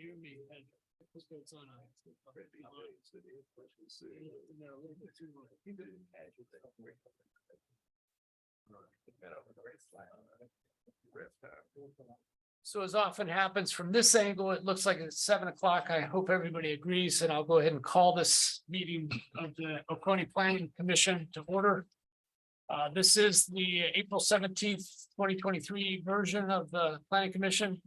you and me, and let's go, it's on. No, a little bit too much. So as often happens from this angle, it looks like it's 7 o'clock. I hope everybody agrees, and I'll go ahead and call this meeting of the Oconee Planning Commission to order. This is the April 17th, 2023 version of the Planning Commission.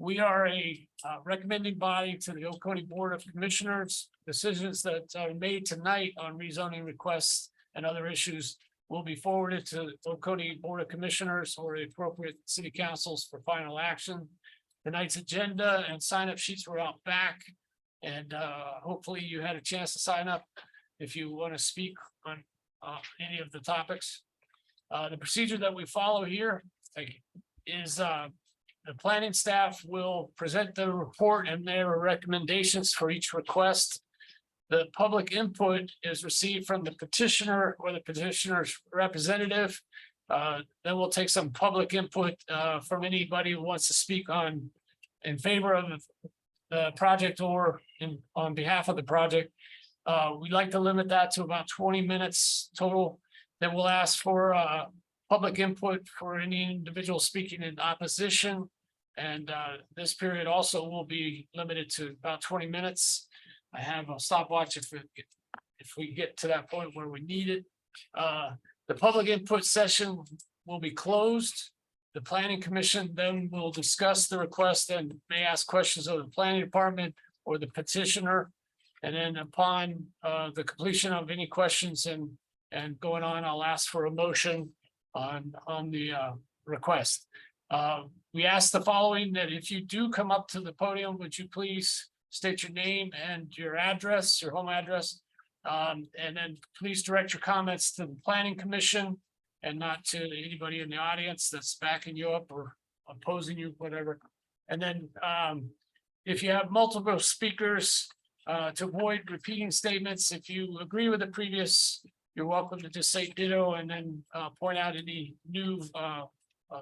We are a recommending body to the Oconee Board of Commissioners. Decisions that are made tonight on rezoning requests and other issues will be forwarded to the Oconee Board of Commissioners or the appropriate city councils for final action. Tonight's agenda and sign-up sheets were out back, and hopefully you had a chance to sign up if you want to speak on any of the topics. The procedure that we follow here is the planning staff will present the report and their recommendations for each request. The public input is received from the petitioner or the petitioner's representative. Then we'll take some public input from anybody who wants to speak in favor of the project or on behalf of the project. We'd like to limit that to about 20 minutes total. Then we'll ask for public input for any individual speaking in opposition. And this period also will be limited to about 20 minutes. I have a stopwatch if we get to that point where we need it. The public input session will be closed. The Planning Commission then will discuss the request and may ask questions of the planning department or the petitioner. And then upon the completion of any questions and going on, I'll ask for a motion on the request. We ask the following, that if you do come up to the podium, would you please state your name and your address, your home address. And then please direct your comments to the Planning Commission and not to anybody in the audience that's backing you up or opposing you, whatever. And then if you have multiple speakers, to avoid repeating statements, if you agree with the previous, you're welcome to just say ditto and then point out any new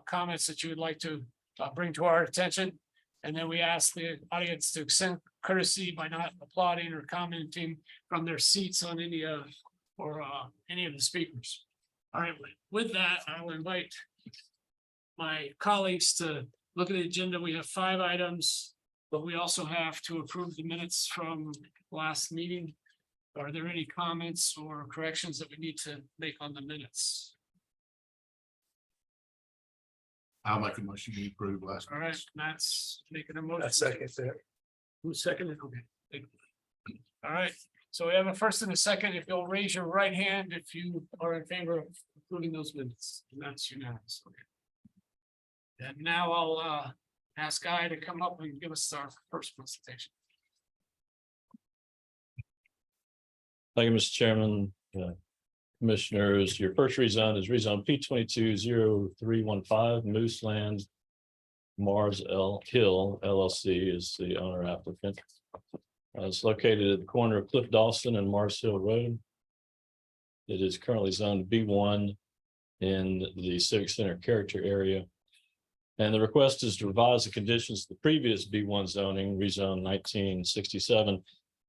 comments that you would like to bring to our attention. And then we ask the audience to extend courtesy by not applauding or commenting from their seats on any of the speakers. All right, with that, I will invite my colleagues to look at the agenda. We have 5 items, but we also have to approve the minutes from last meeting. Are there any comments or corrections that we need to make on the minutes? I'll make a motion to approve last. All right, Matt's making a motion. Second there. Who's seconded? Okay. All right, so we have a first and a second. If you'll raise your right hand if you are in favor of approving those minutes, and that's unanimous. Okay. And now I'll ask Guy to come up and give us our first presentation. Thank you, Mr. Chairman. Commissioners, your first rezone is rezone P220315 Moose Land. Mars Hill LLC is the owner applicant. It's located at the corner of Cliff Dawson and Mars Hill Road. It is currently zoned B1 in the Civic Center character area. And the request is to revise the conditions of the previous B1 zoning, rezone 1967,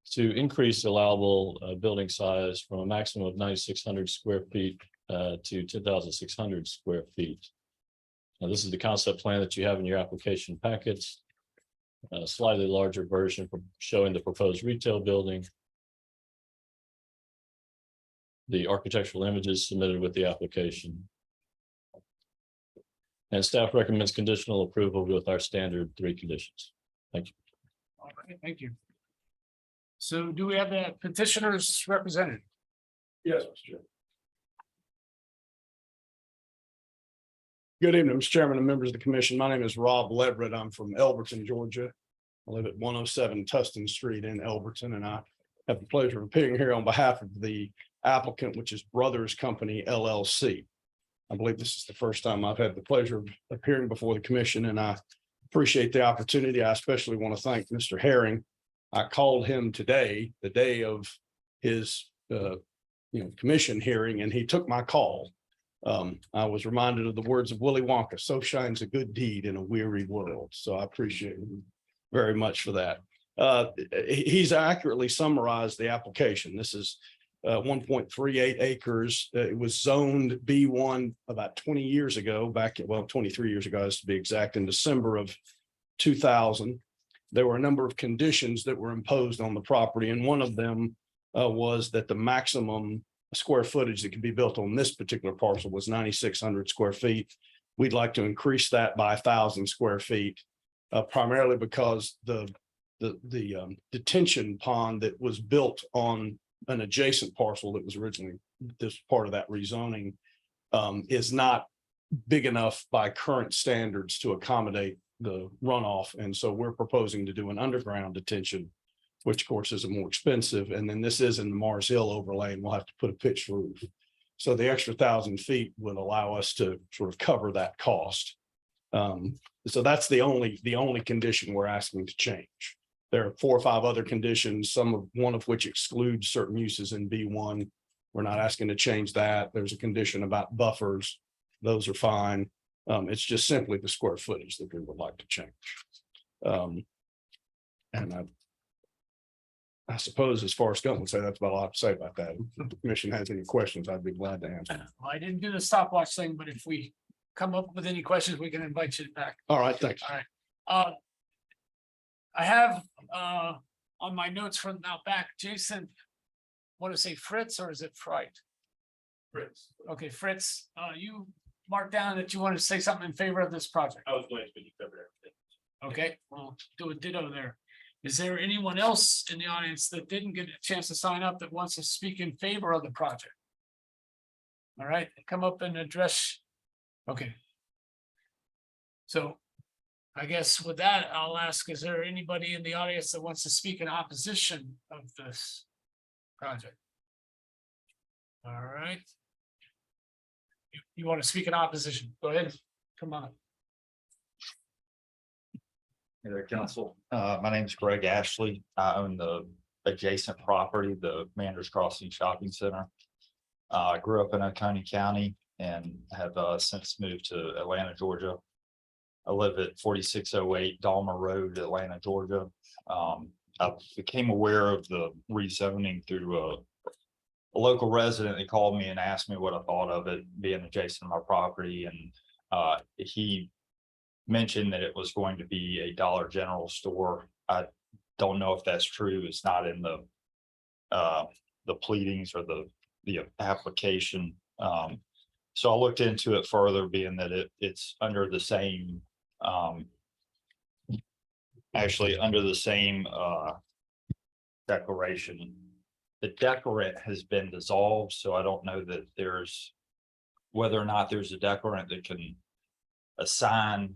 to increase allowable building size from a maximum of 9,600 square feet to 10,600 square feet. Now, this is the concept plan that you have in your application packets. A slightly larger version showing the proposed retail building. The architectural images submitted with the application. And staff recommends conditional approval with our standard 3 conditions. Thank you. All right, thank you. So do we have the petitioner's representative? Yes, Mr. Chairman. Good evening, Mr. Chairman and members of the commission. My name is Rob Leverett. I'm from Elberton, Georgia. I live at 107 Tustin Street in Elberton, and I have the pleasure of appearing here on behalf of the applicant, which is Brothers Company LLC. I believe this is the first time I've had the pleasure of appearing before the commission, and I appreciate the opportunity. I especially want to thank Mr. Herring. I called him today, the day of his commission hearing, and he took my call. I was reminded of the words of Willy Wonka, so shines a good deed in a weary world. So I appreciate very much for that. He's accurately summarized the application. This is 1.38 acres. It was zoned B1 about 20 years ago, 23 years ago, as to be exact, in December of 2000. There were a number of conditions that were imposed on the property, and one of them was that the maximum square footage that could be built on this particular parcel was 9,600 square feet. We'd like to increase that by 1,000 square feet, primarily because the detention pond that was built on an adjacent parcel that was originally this part of that rezoning is not big enough by current standards to accommodate the runoff. And so we're proposing to do an underground detention, which of course is more expensive. And then this is in the Mars Hill overlay, and we'll have to put a pitched roof. So the extra 1,000 feet would allow us to sort of cover that cost. So that's the only condition we're asking to change. There are 4 or 5 other conditions, one of which excludes certain uses in B1. We're not asking to change that. There's a condition about buffers. Those are fine. It's just simply the square footage that we would like to change. And I suppose as far as Scott would say, that's about all I have to say about that. If the commission has any questions, I'd be glad to answer. Well, I didn't do the stopwatch thing, but if we come up with any questions, we can invite you back. All right, thanks. All right. I have on my notes from now back, Jason, want to say Fritz or is it Fright? Fritz. Okay, Fritz, you marked down that you wanted to say something in favor of this project. I was going to be covered everything. Okay, well, do a ditto there. Is there anyone else in the audience that didn't get a chance to sign up that wants to speak in favor of the project? All right, come up and address. Okay. So I guess with that, I'll ask, is there anybody in the audience that wants to speak in opposition of this project? All right. You want to speak in opposition? Go ahead. Come on. Hey there, council. My name is Greg Ashley. I own the adjacent property, the Manders Crossing Shopping Center. I grew up in Oconee County and have since moved to Atlanta, Georgia. I live at 4608 Dahmer Road, Atlanta, Georgia. I became aware of the rezoning through a local resident that called me and asked me what I thought of it being adjacent to my property. And he mentioned that it was going to be a Dollar General store. I don't know if that's true. It's not in the pleadings or the application. So I looked into it further, being that it's under the same actually under the same declaration. The declarant has been dissolved, so I don't know that there's whether or not there's a declarant that can assign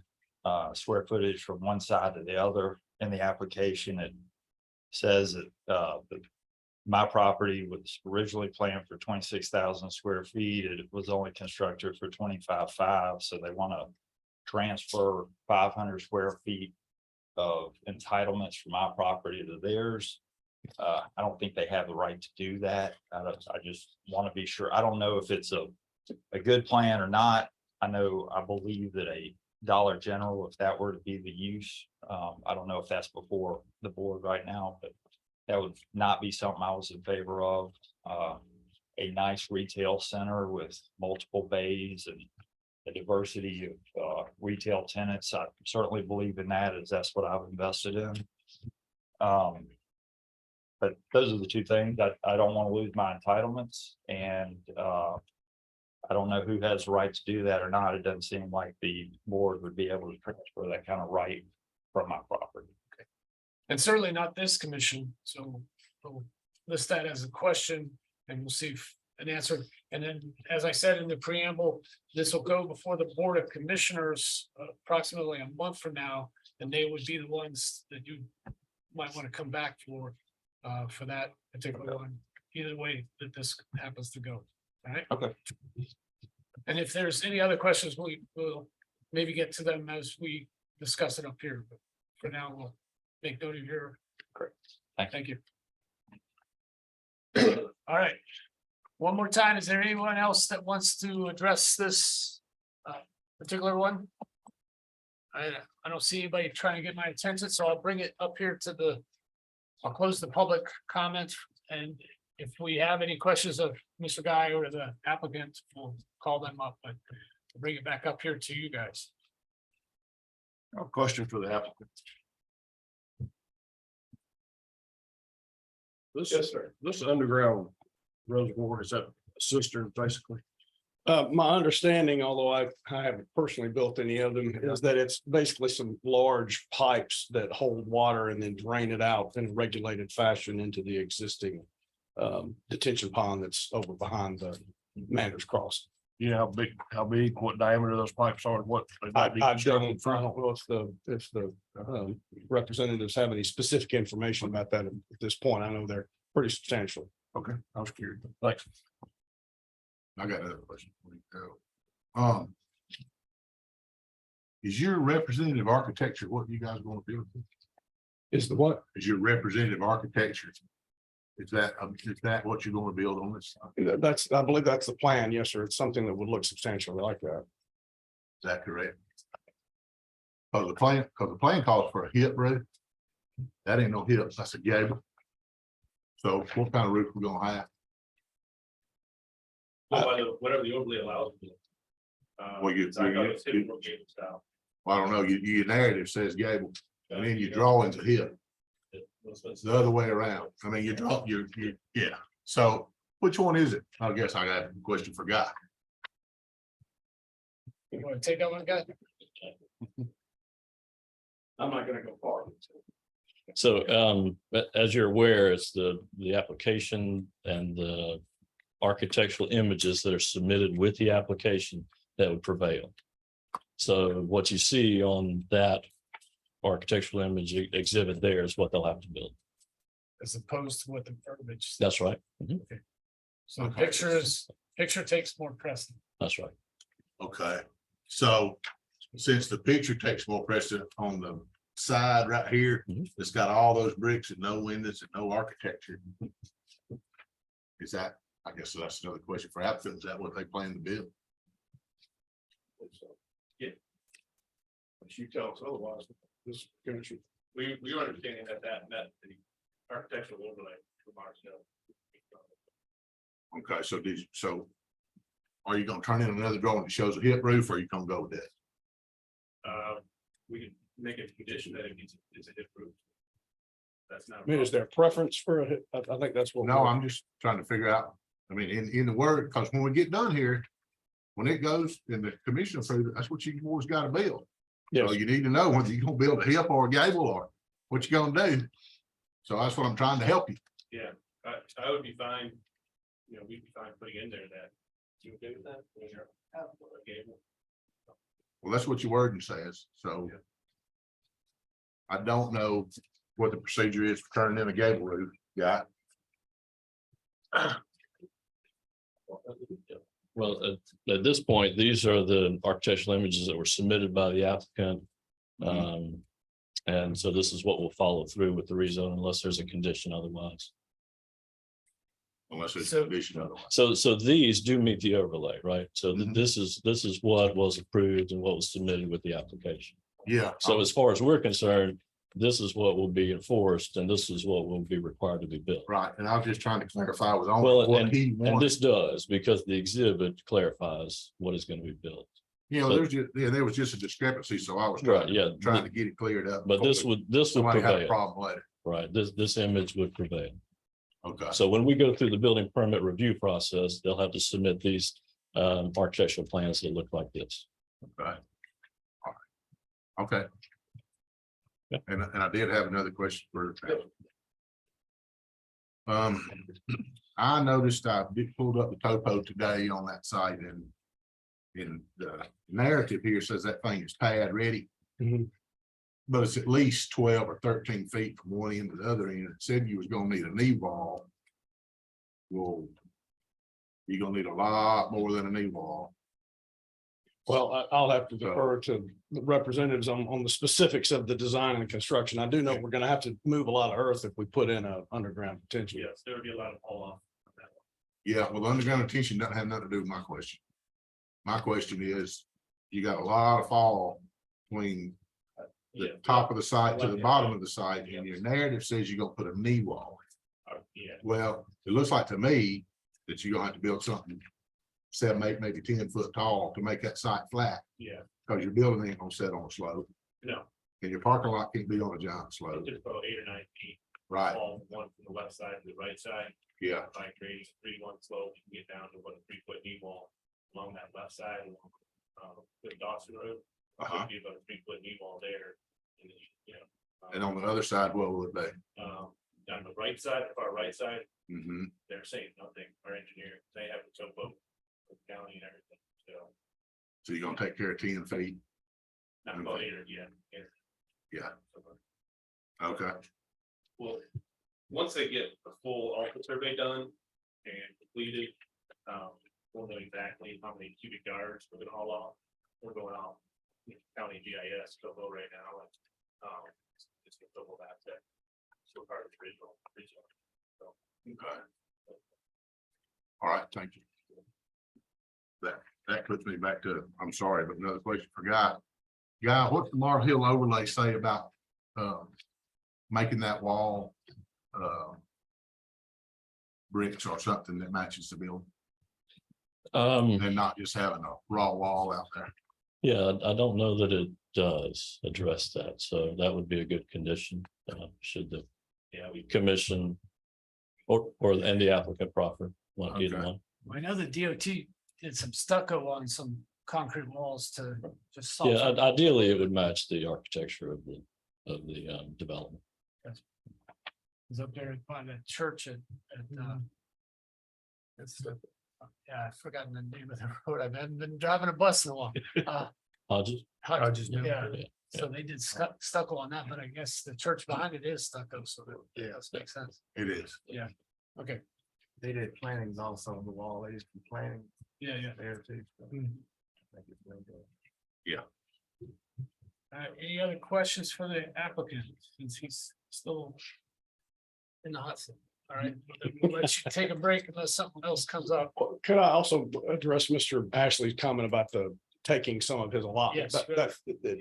square footage from one side to the other. In the application, it says that my property was originally planned for 26,000 square feet. It was only constructed for 25,500, so they want to transfer 500 square feet of entitlements from my property to theirs. I don't think they have the right to do that. I just want to be sure. I don't know if it's a good plan or not. I believe that a Dollar General, if that were to be the use, I don't know if that's before the board right now, but that would not be something I was in favor of. A nice retail center with multiple bays and a diversity of retail tenants. I certainly believe in that, as that's what I've invested in. But those are the two things. I don't want to lose my entitlements, and I don't know who has the right to do that or not. It doesn't seem like the board would be able to transfer that kind of right from my property. Okay. And certainly not this commission. So we'll list that as a question and we'll see if an answer. And then, as I said in the preamble, this will go before the Board of Commissioners approximately a month from now, and they would be the ones that you might want to come back for that particular one, either way that this happens to go. All right. Okay. And if there's any other questions, we'll maybe get to them as we discuss it up here. But for now, we'll make note of your. Great. Thank you. All right. One more time, is there anyone else that wants to address this particular one? I don't see anybody trying to get my attention, so I'll bring it up here to the. I'll close the public comments, and if we have any questions of Mr. Guy or the applicant, we'll call them up, but bring it back up here to you guys. A question for the applicant. This underground reservoir, is that a cistern basically? My understanding, although I haven't personally built any of them, is that it's basically some large pipes that hold water and then drain it out in a regulated fashion into the existing detention pond that's over behind the Manners Cross. You know how big, what diameter those pipes are, and what? they might be I constructed don't from? know if the representatives have any specific information about that at this point. I know they're pretty substantial. Okay, I was curious. Thanks. I got another question for you. Is your representative architecture what you guys want to build? Is the what? Is your representative architecture? Is that what you're going to build on this? That's, I believe that's the plan. Yes, sir. It's something that would look substantially like that. Is that correct? Because the plan calls for a hip roof. That ain't no hips, that's a gable. So what kind of roof we gonna have? Whatever the overlay allows. Well, you- So I got it sitting from gable style. Well, I don't know, your narrative says gable, and then your drawing's a hip, it's the other way around. I mean, you draw, yeah. So which one is it? I guess I got a question for Guy. You want to take that one, guy? I'm not gonna go far. So but as you're aware, it's the application and the architectural images that are submitted with the application that would prevail. So what you see on that architectural image exhibit there is what they'll have to build. As opposed to what the verbiage. That's right. So the picture takes more precedent. That's right. Okay, so since the picture takes more precedent on the side right here, Mhm. it's got all those bricks and no windows and no architecture. Is that, I guess that's another question for applicant, is that what they plan to build? But you tell us otherwise. This picture. We understanding that the architectural overlay from ourselves. Okay, so are you gonna turn in another drawing that shows a hip roof, or are you gonna go with that? We can make a condition that it's a hip roof. That's not. I mean, is there a preference for a hip? I think that's what. No, I'm just trying to figure out, I mean, in the word, because when we get done here, when it goes in the commission approves it, that's what you always gotta build. Yes. So you need to know whether you're gonna build a hip or a gable or what you're gonna do. So that's what I'm trying to help you. Yeah, I would be fine. You know, we'd be fine putting in there that. You okay with that? Gable. Well, that's what your wording says, so. Yeah. I don't know what the procedure is for turning in a gable roof, yeah. Well, at this point, these are the architectural images that were submitted by the applicant. And so this is what will follow through with the rezone unless there's a condition otherwise. Unless it's So- conditioned otherwise. So these do meet the overlay, right? So Mhm. this is what was approved and what was submitted with the application. Yeah. So as far as we're concerned, this is what will be enforced and this is what will be required to be built. Right, and I was just trying to clarify with on Well, what he And wanted. this does, because the exhibit clarifies what is going to be built. You know, so- there was just a discrepancy, so I was Right, yeah. trying to get it cleared up. But this before would somebody had a prevail, problem later. right? This image would prevail. Okay, So when we go through the building permit review process, they'll have to submit these architectural plans that look like this. okay. All right. Okay. Yeah. And I did have another question for. I noticed I pulled up the topo today on that site and. In the narrative here says that thing is pad ready. Mhm. But it's at least 12 or 13 feet from one end to the other end. It said you was gonna need a knee wall. Well. You're gonna need a lot more than a knee wall. Well, I'll have to defer to the representatives on the specifics of the design and construction. I do know we're gonna have to move a lot of earth if we put in a underground detention. Yes, there would be a lot of fall off. on that one. Yeah, well, underground detention doesn't have nothing to do with my question. My question is, you got a lot of fall between the Yeah. top of the site to the bottom of the site, and your narrative says you're gonna put a knee wall. Yeah, Well, it looks like to me that you're gonna have to build something 7, 8, maybe 10 foot tall to make that site flat, yeah, because your building ain't gonna set on a slope, no, and your parking lot can't be on a giant slope. just about 8 or 9 feet. Right, All one from the left side to the right side. yeah, By creating a 3-1 slope, you can get down to what a 3-foot knee wall along that left side, along, the Dawson Road. uh-huh. Be about a 3-foot knee wall there. And then, you know. And on the other side, what will it be? On the right side, the far right side, Mm-hmm, they're saying nothing, our engineer, they have the topo, the county and everything, so. so you're gonna take care of 10 feet, Not about 8 or, yeah. yeah, okay, Well, once they get the full alpha survey done and completed, we'll know exactly how many cubic yards we're gonna haul off. We're going off county GIS topo right now, and, it's a topo map that. So part of the original. So, okay. All right, thank you. That puts me back to, I'm sorry, but another question for Guy. Guy, what's the Mars Hill overlay say about, making that wall, bricks or something that matches the building, and not just having a raw wall out there? Yeah, I don't know that it does address that, so that would be a good condition, should the yeah, we commission. And the applicant proffer, one, either Okay. one. I know the DOT did some stucco on some concrete walls to just. Yeah, soften. ideally, it would match the architecture of the development. Was up there by the church at, it's the, yeah, I've forgotten the name of the road. I haven't been driving a bus in a while. Hodges? Hodges, yeah. Yeah. So they did stucco on that, but I guess the church behind it is stucco, so that, yeah, that makes sense. It is. Okay, They did plantings also on the wall, they just been planting yeah, yeah. there too. so Hmm. I think it's really good. Any other questions for the applicant, since he's still in the hot seat? All right, then we'll let you take a break unless something else comes up. Could I also address Mr. Ashley's comment about the taking some of his allotment? Yes,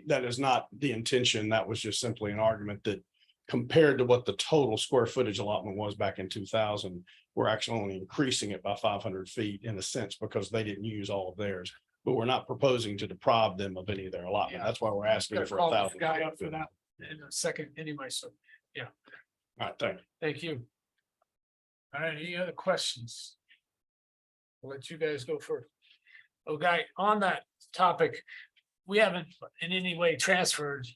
That is not the intention. That was just simply an argument that compared to what the total square footage allotment was back in 2000, we're actually only increasing it by 500 feet in a sense because they didn't use all of theirs. But we're not proposing to deprive them of any of their allotment. Yeah. That's why we're asking Gonna for call this 1,000. guy up for that in a second anyway, so All right, thank you. thank you. All right, any other questions? I'll let you guys go first. Okay, on that topic, we haven't in any way transferred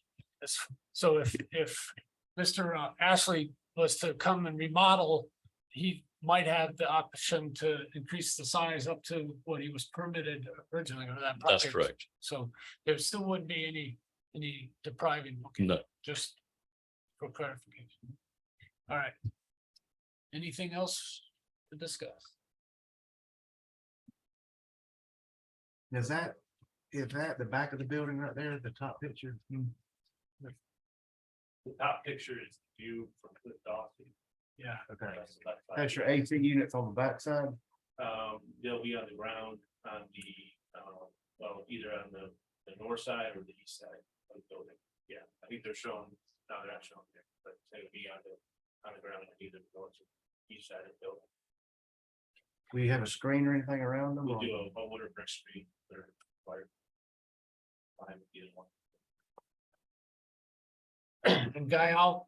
this. So if Mr. Ashley was to come and remodel, he might have the option to increase the size up to what he was permitted originally or that. That's project. correct. So there still wouldn't be any depriving. Okay, No. just for clarification. All right. Anything else to discuss? Is that the back of the building right there, the top picture? The top picture is the view from Cliff Dawson. Yeah, Okay, That's the left side. that's your AC units on the backside? They'll be on the ground on the, well, either on the north side or the east side of the building. Yeah, I think they're showing, no, they're not showing there, but they would be on the ground on either the north or east side of the building. Will you have a screen or anything around them? We'll or- do a water brick street. They're required. Fine with either one. and Guy, I'll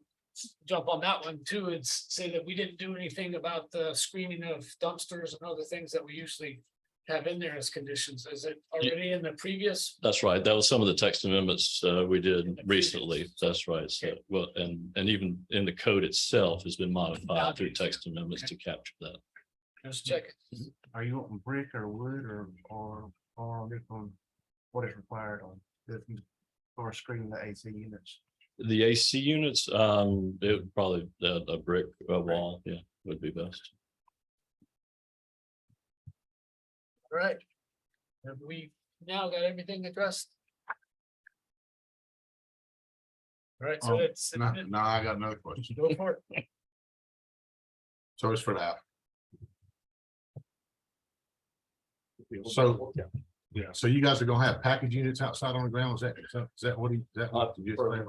jump on that one too and say that we didn't do anything about the screening of dumpsters and other things that we usually have in there as conditions. Is it already in the previous? That's right. That was some of the text amendments we did In the recently. previous. That's right. So, Okay. well, and even in the code itself has been modified through Nowadays, text amendments okay. to capture that. Just check it. Are you wanting brick or wood or just on what is required on this for screening the AC units? The AC units, it would probably, a brick wall, yeah, would be best. All right. Have we now got everything addressed? All right, so it's. No, I got another question. Go for it. So it's for that. So Yeah, so you guys are gonna have package units outside on the ground, is that what he, is that what you just said?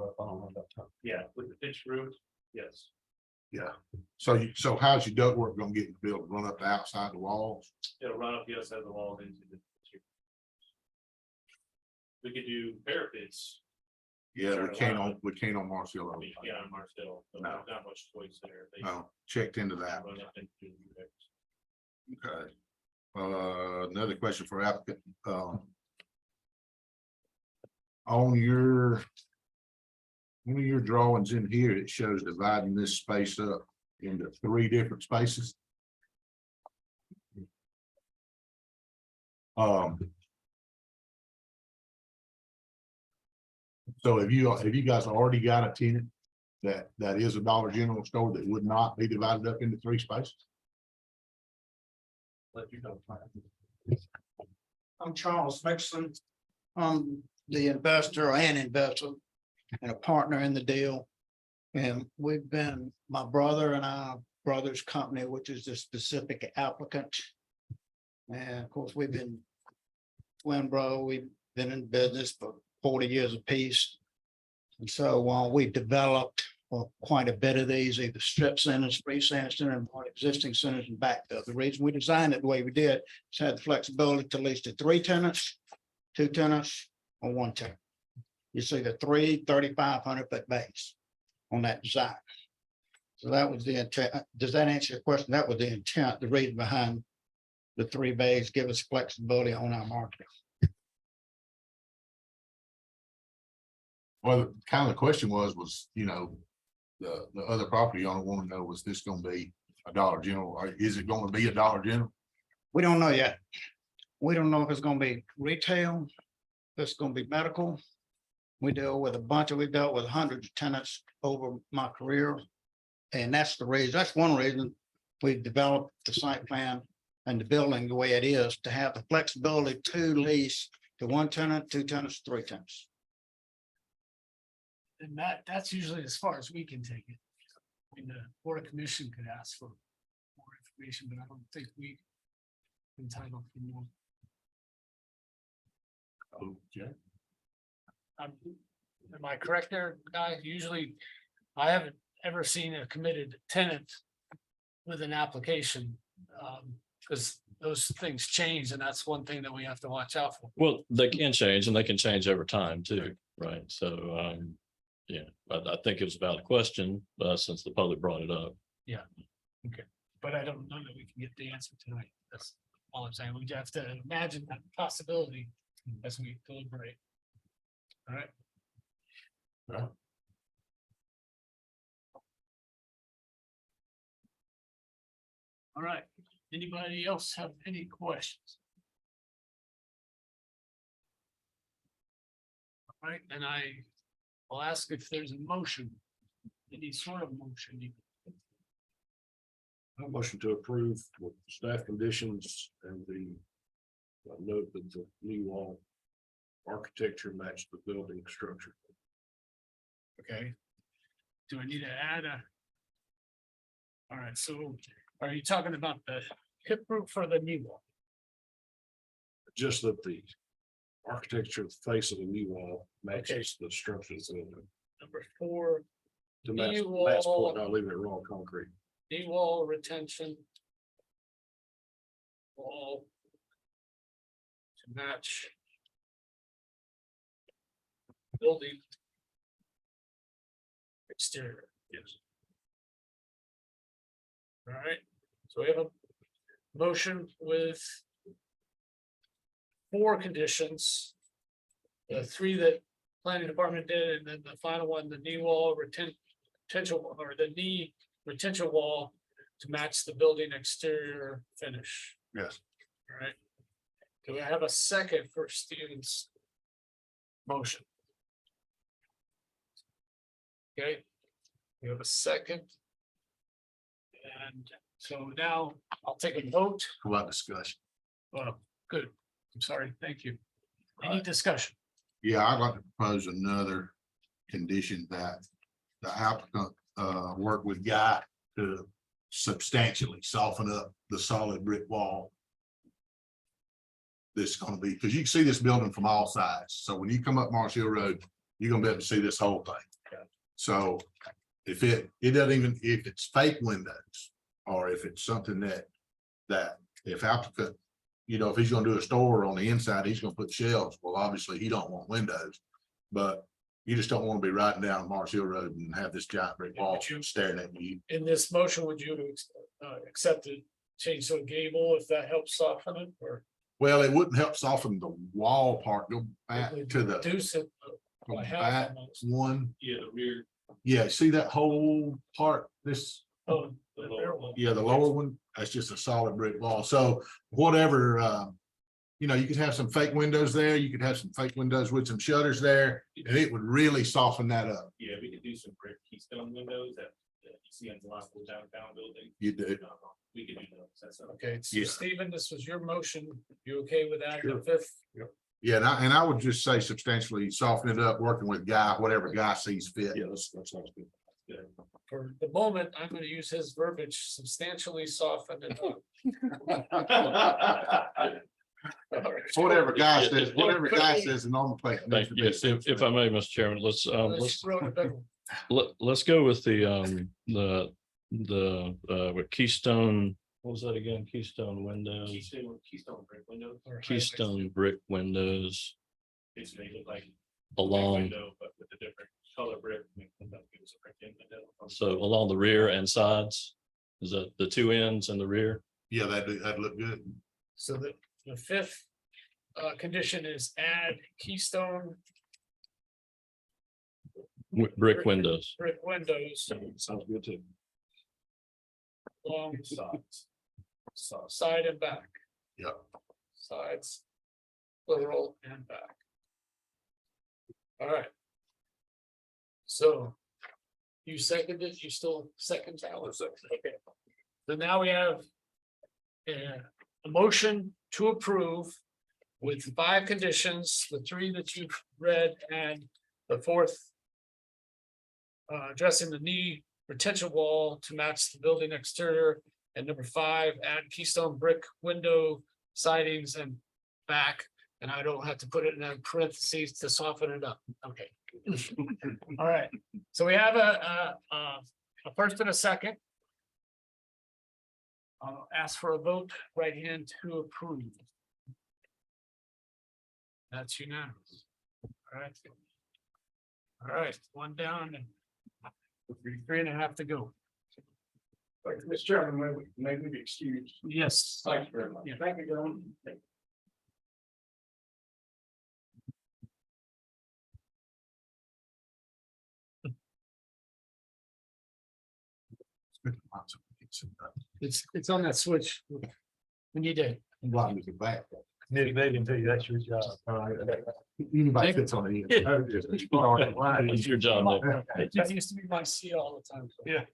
Yeah, with the pitched roof, yes. Yeah, so how's your ductwork gonna get in the building, run up the outside the walls? It'll run up the outside of the wall into the. We could do parapets, Yeah, we can't on Marcel. we can on Marcel, but No. there's not much choice there. They No, checked into that. run up into the- Okay. Another question for applicant, on your. One of your drawings in here, it shows dividing this space up into 3 different spaces. So have you guys already got a tenant that is a Dollar General store that would not be divided up into 3 spaces? Let you know. I'm Charles Nixon. I'm the investor and a partner in the deal. And we've been, my brother and our brother's company, which is the specific applicant. And of course, we've been twin bro, we've been in business for 40 years apiece. And so we've developed quite a bit of these, either strip centers, freestanding centers, and existing centers and backfill. The reason we designed it the way we did is had the flexibility to lease to 3 tenants, 2 tenants, or 1 tenant. You see the 3 3,500-foot bays on that design. So that was the intent. Does that answer your question? That was the intent, the reason behind the 3 bays, give us flexibility on our marketing. Well, kind of the question was, you know, the other property owner want to know, was this gonna be a Dollar General, or is it gonna be a Dollar General? We don't know yet. We don't know if it's gonna be retail, if it's gonna be medical. We've dealt with hundreds of tenants over my career. And that's one reason we developed the site plan and the building the way it is, to have the flexibility to lease to 1 tenant, 2 tenants, 3 tenants. And that's usually as far as we can take it. I mean, the Board of Commission could ask for more information, but I don't think we entitled for more. Okay. Am I correct there, guy? Usually, I haven't ever seen a committed tenant with an application. Because those things change, and that's one thing that we have to watch out for. Well, they can change and they can change over time too, right? So, yeah, but I think it was about a question, since the public brought it up. But I don't know that we can get the answer tonight. That's all I'm saying. We have to imagine that possibility as we deliberate. All right. Yeah. All right. Anybody else have any questions? All right, and will ask if there's a motion, any sort of motion. I motion to approve with staff conditions and the note that the new wall architecture matched the building structure. Okay. Do I need to add a? All right, so are you talking about the hip roof or the knee wall? Just that the architecture face of the new wall matches the structures in it. Number 4, To Knee Matt's wall. point, not leaving it raw concrete. knee wall retention. Wall. To match. Building. Exterior. Yes. All right, so we have a motion with 4 conditions. The 3 that planning department did, and then the final one, the knee wall potential, or the knee retention wall to match the building exterior finish. Yes. All right. Do we have a second for Steven's motion? Okay, we have a second. And so now I'll take a vote. How about discussion? Good. I'm sorry. Thank you. Any discussion? Yeah, I'd like to propose another condition that the applicant work with Guy to substantially soften up the solid brick wall this is gonna be, because you can see this building from all sides. So when you come up Mars Hill Road, you're gonna be able to see this whole thing. So if it doesn't even, if it's fake windows, or if it's something that if applicant, you know, if he's gonna do a store on the inside, he's gonna put shelves. Well, obviously, he don't want windows. But you just don't want to be riding down Mars Hill Road and have this giant brick wall staring at you. In this motion, would you accept the change to a gable if that helps soften it or? Well, it wouldn't help soften the wall part, go back to the Reduce it by half back almost. one. Yeah, the rear. Yeah, see that whole part, this, Oh, the rear one. yeah, the lower one, that's just a solid brick wall. So whatever, you know, you could have some fake windows there, you could have some fake windows with some shutters there, and it would really soften that up. Yeah, we could do some brick keystone windows that you see on a lot of downtown buildings. You do. We could do those. That's okay. Okay, so Yeah. Stephen, this was your motion. You okay with that? The Sure. fifth? Yeah, and I would just say substantially soften it up, working with Guy, whatever Guy sees fit. Yeah, that sounds good. For the moment, I'm gonna use his verbiage, substantially soften it up. Whatever Guy says, the normal place. Thank you. If I may, Mr. Chairman, let's Let's roll it back. let's go with the with Keystone, what was that again? Keystone windows, Keystone brick windows. Or Keystone brick windows It's made look like. along, window, but with a different color brick. Make them give us a brick in window. so along the rear and sides. Is that the two ends and the rear? Yeah, that'd look good. So the fifth condition is add keystone Brick windows. brick windows Sounds good too. along sides. So side and back. Yeah. Sides, plural and back. All right. So you seconded, you still second that one? Okay. So now we have a motion to approve with 5 conditions, the 3 that you've read and the 4th addressing the knee retention wall to match the building exterior. And number 5, add keystone brick window sidings and back. And I don't have to put it in parentheses to soften it up. Okay. All right. So we have a first and a second. I'll ask for a vote, right hand to approve. That's unanimous. All right. All right, 1 down and 3.5 to go. Mr. Chairman, may we be excused? Yes. Thank you very much. Yeah. Thank you, gentlemen. It's on that switch. We need to. I'm glad we get back. Maybe can tell you that's your job. Anybody fits on it. It's your job, Nick. That used to be my C all the time. Yeah.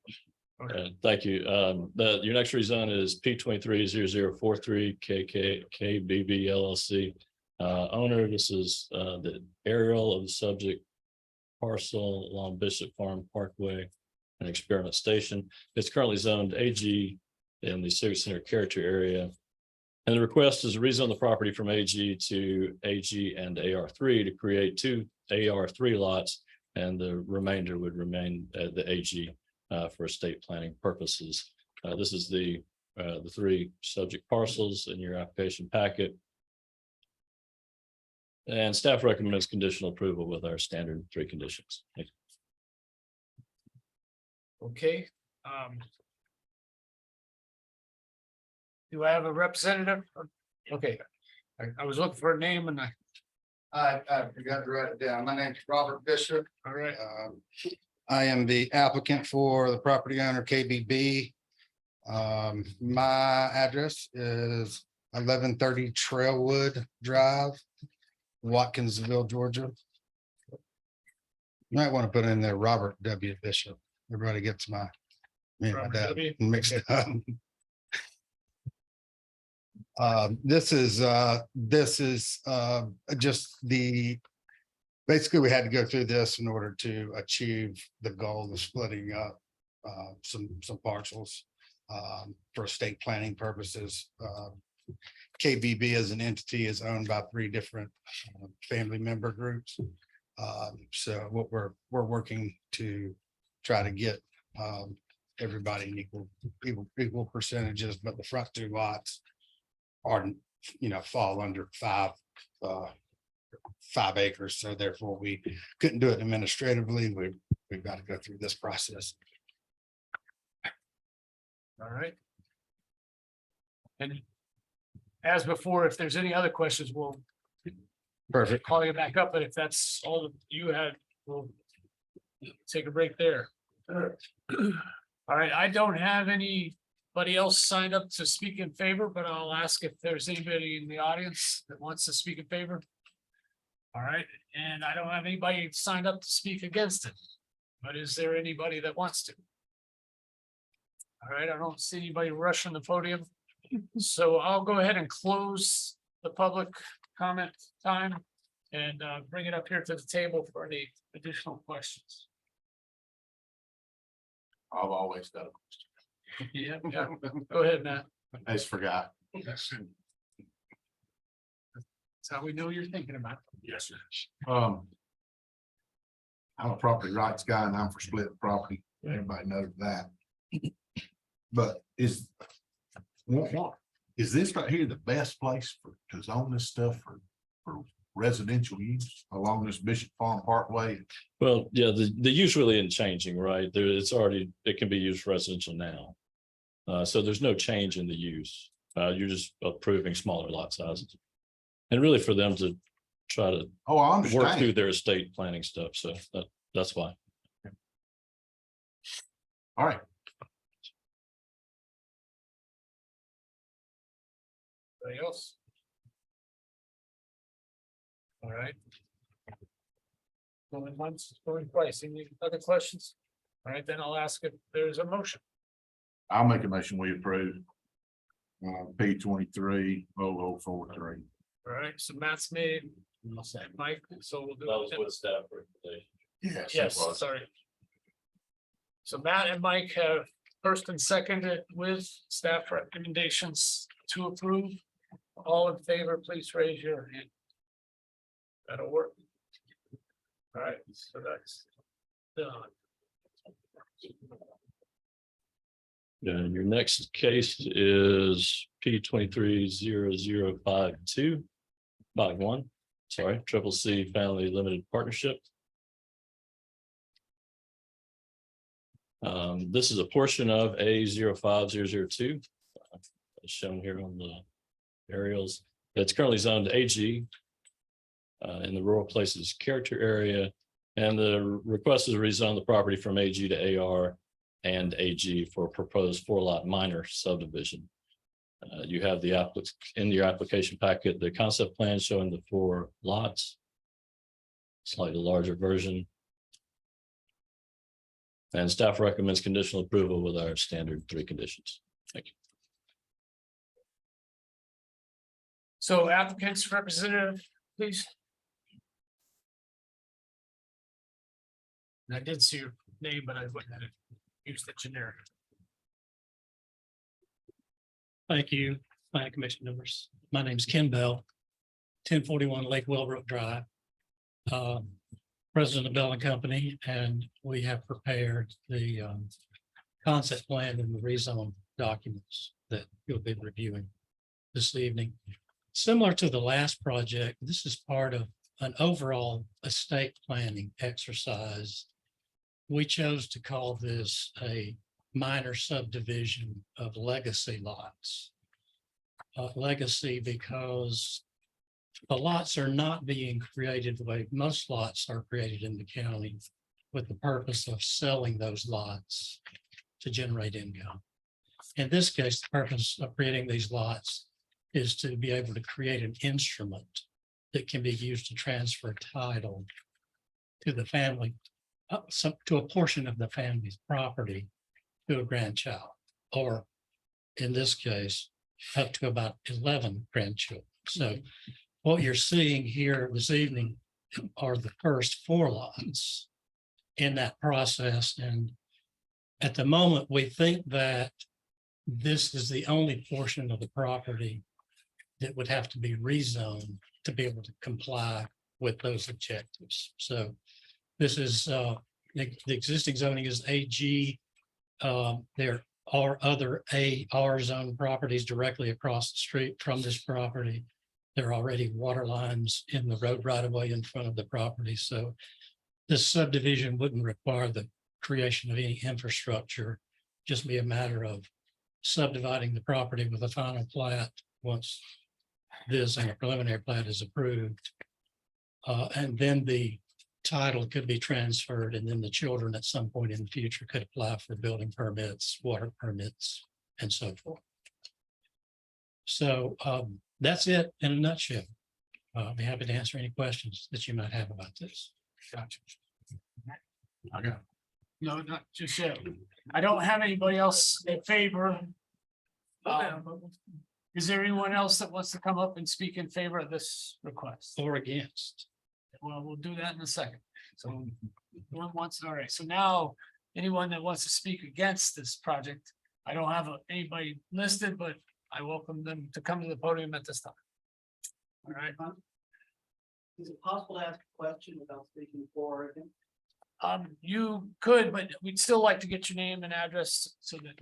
Thank you. Your next rezone is P 230043 KBB LLC. Owner, this is the aerial of the subject parcel along Bishop Farm Parkway and Experiment Station. It's currently zoned AG in the Civic Center character area. And the request is to rezone the property from AG to AG and AR3 to create 2 AR3 lots, and the remainder would remain the AG for estate planning purposes. This is the 3 subject parcels in your application packet. And staff recommends conditional approval with our standard 3 conditions. Thank you. Okay. Do I have a representative? Okay. I was looking for a name and I forgot to write it down. My name's Robert Bishop. all right. I am the applicant for the property owner KBB. My address is 1130 Trailwood Drive, Watkinsville, Georgia. You might want to put in there Robert W. Bishop. Everybody gets me and my Robert dad W. mixed up. This is just the, basically, we had to go through this in order to achieve the goal of splitting up some parcels for estate planning purposes. KBB as an entity is owned by 3 different family member groups. So what we're working to try to get everybody in equal percentages, but the front 2 lots are, fall under 5 acres. So therefore we couldn't do it administratively. We've got to go through this process. All right. And as before, if there's any other questions, we'll Perfect. call you back up, but if that's all that you had, we'll take a break there. All right, I don't have anybody else signed up to speak in favor, but I'll ask if there's anybody in the audience that wants to speak in favor. All right, and I don't have anybody signed up to speak against it, but is there anybody that wants to? All right, I don't see anybody rushing the podium, so I'll go ahead and close the public comment time and bring it up here to the table for any additional questions. I've always got a question. Yeah, go ahead, Matt. I just forgot. That's how we know you're thinking about it. Yes, sir. I'm a property rights guy and I'm for split property. Everybody knows that. But is this right here the best place to zone this stuff for residential use along this Bishop Farm Parkway? Well, yeah, the use really isn't changing, right? It can be used residential now. So there's no change in the use. You're just approving smaller lot sizes. And really for them to try to Oh, I work through understand. their estate planning stuff. So that's why. All right. Anybody else? All right. Going once, going twice. Any other questions? All right, then I'll ask if there's a motion. I'll make a motion, we approve. P 230043. All right, so Matt's made, Mike, so we'll do. That was with staff recommendation. Yes. it Yes, was. sorry. So Matt and Mike have first and seconded with staff recommendations to approve. All in favor, please raise your hand. That'll work. All right, so that's done. And your next case is P 23005251. Sorry, Triple C Family Limited Partnership. This is a portion of A 05002. As shown here on the aerials. It's currently zoned AG. In the rural places character area. And the request is to rezone the property from AG to AR and AG for a proposed 4-lot minor subdivision. You have the in your application packet, the concept plan showing the 4 lots. Slightly larger version. And staff recommends conditional approval with our standard 3 conditions. Thank you. So applicant's representative, please. I did see your name, but I wouldn't have used the generic. Thank you, planning commission members. My name is Ken Bell, 1041 Lake Wellbrook Drive. President of Bell and Company, and we have prepared the concept plan and the rezone documents that you'll be reviewing this evening. Similar to the last project, this is part of an overall estate planning exercise. We chose to call this a minor subdivision of legacy lots. Legacy because the lots are not being created the way most lots are created in the county with the purpose of selling those lots to generate income. In this case, the purpose of creating these lots is to be able to create an instrument that can be used to transfer title to the family, to a portion of the family's property to a grandchild, or in this case, up to about 11 grandchildren. So what you're seeing here this evening are the first 4 lots in that process. And at the moment, we think that this is the only portion of the property that would have to be rezoned to be able to comply with those objectives. So this is, the existing zoning is AG. There are other AR zone properties directly across the street from this property. There are already water lines in the road right away in front of the property, so this subdivision wouldn't require the creation of any infrastructure. Just be a matter of subdividing the property with a final plat once this and a preliminary plat is approved. And then the title could be transferred, and then the children at some point in the future could apply for building permits, water permits, and so forth. So that's it in a nutshell. I'll be happy to answer any questions that you might have about this. Gotcha. Okay. No, not just yet. I don't have anybody else in favor. Is there anyone else that wants to come up and speak in favor of this request? Or against. Well, we'll do that in a second. So one wants, all right, so now anyone that wants to speak against this project, I don't have anybody listed, but I welcome them to come to the podium at this time. All right. Is it possible to ask a question without speaking for or against? You could, but we'd still like to get your name and address so that,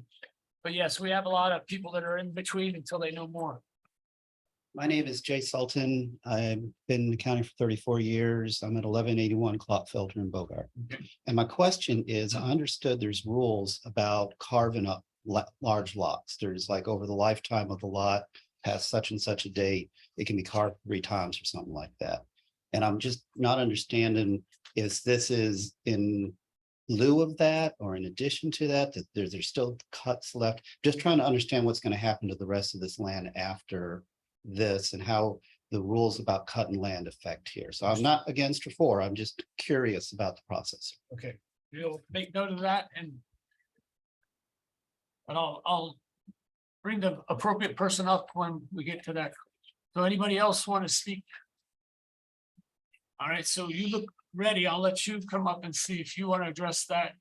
but yes, we have a lot of people that are in between until they know more. My name is Jay Sultan. I've been in the county for 34 years. I'm at 1181 Clotfelter in Bogart. And my question is, I understood there's rules about carving up large lots. There's like over the lifetime of the lot, past such and such a date, it can be carved 3 times or something like that. And I'm just not understanding if this is in lieu of that or in addition to that, that there's still cuts left. Just trying to understand what's going to happen to the rest of this land after this and how the rules about cutting land affect here. So I'm not against or for, I'm just curious about the process. Okay, we'll make note of that and I'll bring the appropriate person up when we get to that. So anybody else want to speak? All right, so you look ready. I'll let you come up and see if you want to address that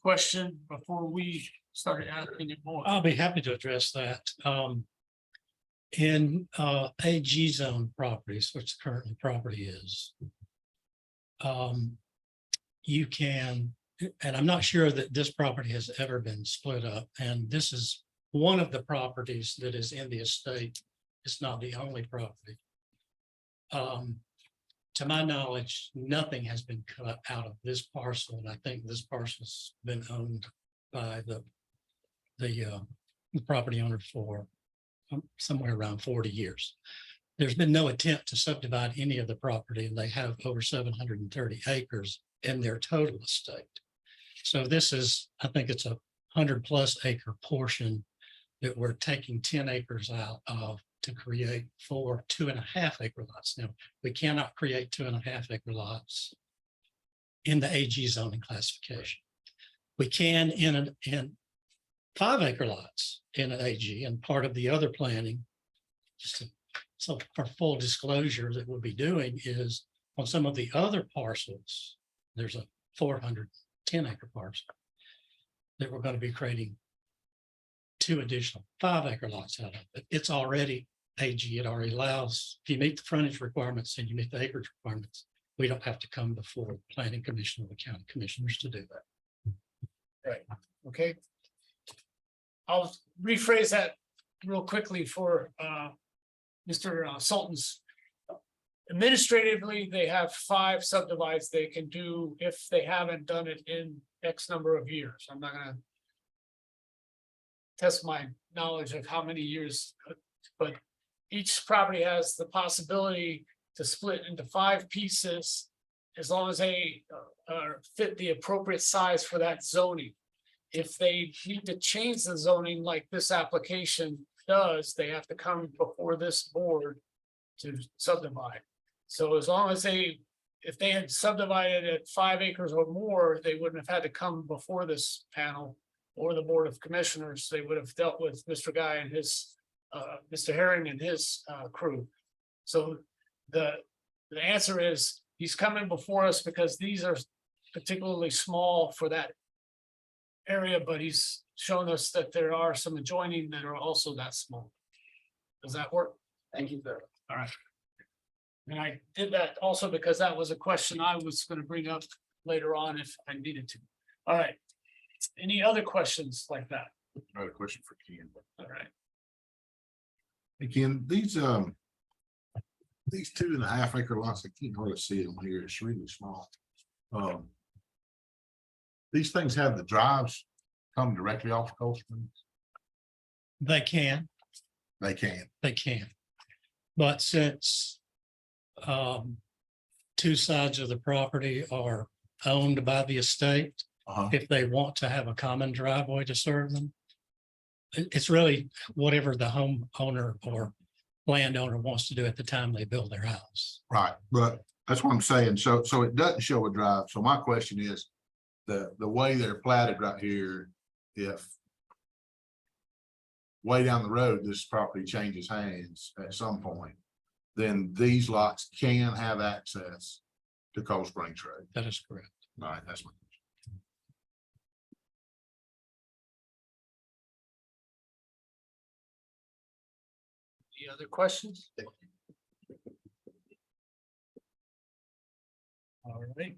question before we start asking it more. I'll be happy to address that. In AG zone properties, which currently property is. You can, and I'm not sure that this property has ever been split up, and this is one of the properties that is in the estate. It's not the only property. To my knowledge, nothing has been cut out of this parcel, and I think this parcel's been owned by the property owner for somewhere around 40 years. There's been no attempt to subdivide any of the property, and they have over 730 acres in their total estate. So this is, I think it's a 100+ acre portion that we're taking 10 acres out of to create 4 2.5 acre lots. Now, we cannot create 2.5 acre lots in the AG zoning classification. We can in 5 acre lots in an AG, and part of the other planning, so for full disclosure that we'll be doing is on some of the other parcels, there's a 410 acre parcel that we're going to be creating 2 additional 5 acre lots out of it. It's already AG, it already allows, if you meet the frontage requirements and you meet the acreage requirements, we don't have to come before the planning commission or the county commissioners to do that. Right, okay. I'll rephrase that real quickly for Mr. Sultan's. Administratively, they have 5 subdivides they can do if they haven't done it in X number of years. I'm not gonna test my knowledge of how many years, but each property has the possibility to split into 5 pieces as long as they fit the appropriate size for that zoning. If they need to change the zoning like this application does, they have to come before this board to subdivide. So as long as if they had subdivided at 5 acres or more, they wouldn't have had to come before this panel or the Board of Commissioners. They would have dealt with Mr. Guy and his, Mr. Herring and his crew. So the answer is he's coming before us because these are particularly small for that area, but he's shown us that there are some adjoining that are also that small. Does that work? Thank you, sir. All right. And I did that also because that was a question I was gonna bring up later on if I needed to. All right. Any other questions like that? Another question for Ken. All right. Hey, Ken, these 2.5 acre lots, I can't hardly see them here. It's really small. These things have the drives come directly off Cold Springs? They can. They can. They can. But since two sides of the property are owned by the estate, if they want to have a common driveway to serve them, it's really whatever the homeowner or landowner wants to do at the time they build their house. Right, but that's what I'm saying. So it doesn't show a drive. So my question is, the way they're platted right here, if way down the road, this property changes hands at some point, then these lots can have access to Cold Springs Road. That is correct. All right, that's my question. Any other questions? All right.